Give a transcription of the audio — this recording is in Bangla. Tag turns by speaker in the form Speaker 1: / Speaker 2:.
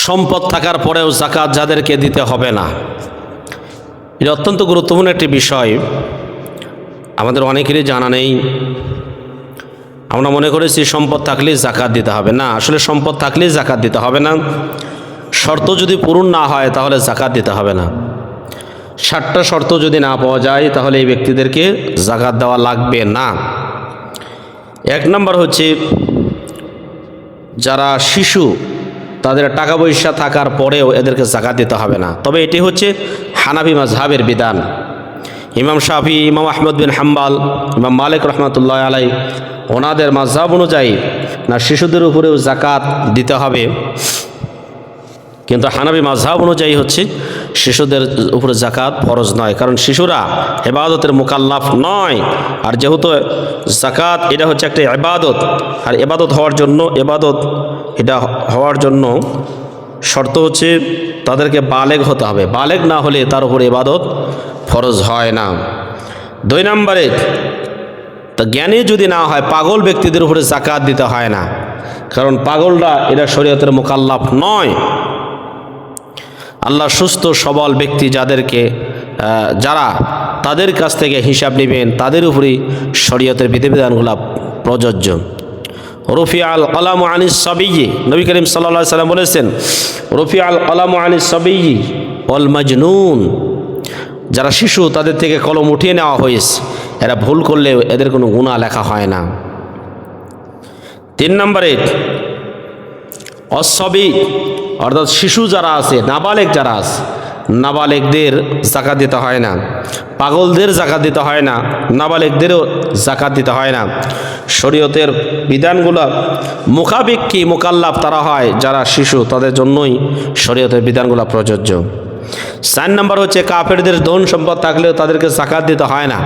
Speaker 1: সম্পদ থাকার পরেও যাকাত যাদেরকে দিতে হবে না, এটা অত্যন্ত গুরুত্বপূর্ণ একটি বিষয়, আমাদের অনেকেরই জানা নেই। আমরা মনে করেছি সম্পদ থাকলেই যাকাত দিতে হবে। না, আসলে সম্পদ থাকলেই যাকাত দিতে হবে না। শর্ত যদি পূরণ না হয় তাহলে যাকাত দিতে হবে না। 7টা শর্ত যদি না পাওয়া যায় তাহলে এই ব্যক্তিদেরকে যাকাত দেওয়া লাগবে না। 1 নম্বর হচ্ছে যারা শিশু, তাদের টাকা পয়সা থাকার পরেও এদেরকে যাকাত দিতে হবে না। তবে এটি হচ্ছে হানাফি মাযহাবের বিধান। ইমাম শাফি, ইমাম আহমদ বিন হাম্বল, ইমাম মালিক রহমতুল্লাহ আলাই ওনাদের মাযহাব অনুযায়ী না শিশুদের উপরেও যাকাত দিতে হবে, কিন্তু হানাফি মাযহাব অনুযায়ী হচ্ছে শিশুদের উপরে যাকাত ফরজ নয়, কারণ শিশুরা ইবাদতের মুকাল্লাফ নয়। আর যেহেতু যাকাত এটা হচ্ছে একটা ইবাদত, আর ইবাদত হওয়ার জন্য শর্ত হচ্ছে তাদেরকে বালেগ হতে হবে। বালেগ না হলে তার উপরে ইবাদত ফরজ হয় না। 2 নম্বরে, তা জ্ঞানী যদি না হয়, পাগল ব্যক্তিদের উপরে যাকাত দিতে হয় না, কারণ পাগলরা এরা শরীয়তের মুকাল্লাফ নয়। আল্লাহ সুস্থ সবল ব্যক্তি যারা তাদের কাছ থেকে হিসাব নেবেন, তাদের উপরেই শরীয়তের বিধিবিধানগুলো প্রযোজ্য। রফি আল কলাম আনিস সাবিয়্যি, নবী করিম সাল্লাল্লাহু আলাইহি সাল্লাম বলেছেন, রফি আল কলাম আনিস সাবিয়্যি ওয়াল মাজনুন, যারা শিশু তাদের থেকে কলম উঠিয়ে নেওয়া হয়েছে, এরা ভুল করলেও এদের কোনো গুনাহ লেখা হয় না। 3 নম্বরে, অসবি অর্থাৎ শিশু যারা আছে, নাবালেগ যারা আছে, নাবালেগদের যাকাত দিতে হয় না। পাগলদের যাকাত দিতে হয় না, নাবালেগদেরও যাকাত দিতে হয় না। শরীয়তের বিধানগুলো মুখাপেক্ষী মুকাল্লাফ তারা হয় যারা শিশু, তাদের জন্যই শরীয়তের বিধানগুলো প্রযোজ্য। 4 নম্বর হচ্ছে কাফেরদের ধন সম্পদ থাকলেও তাদেরকে যাকাত দিতে হয় না।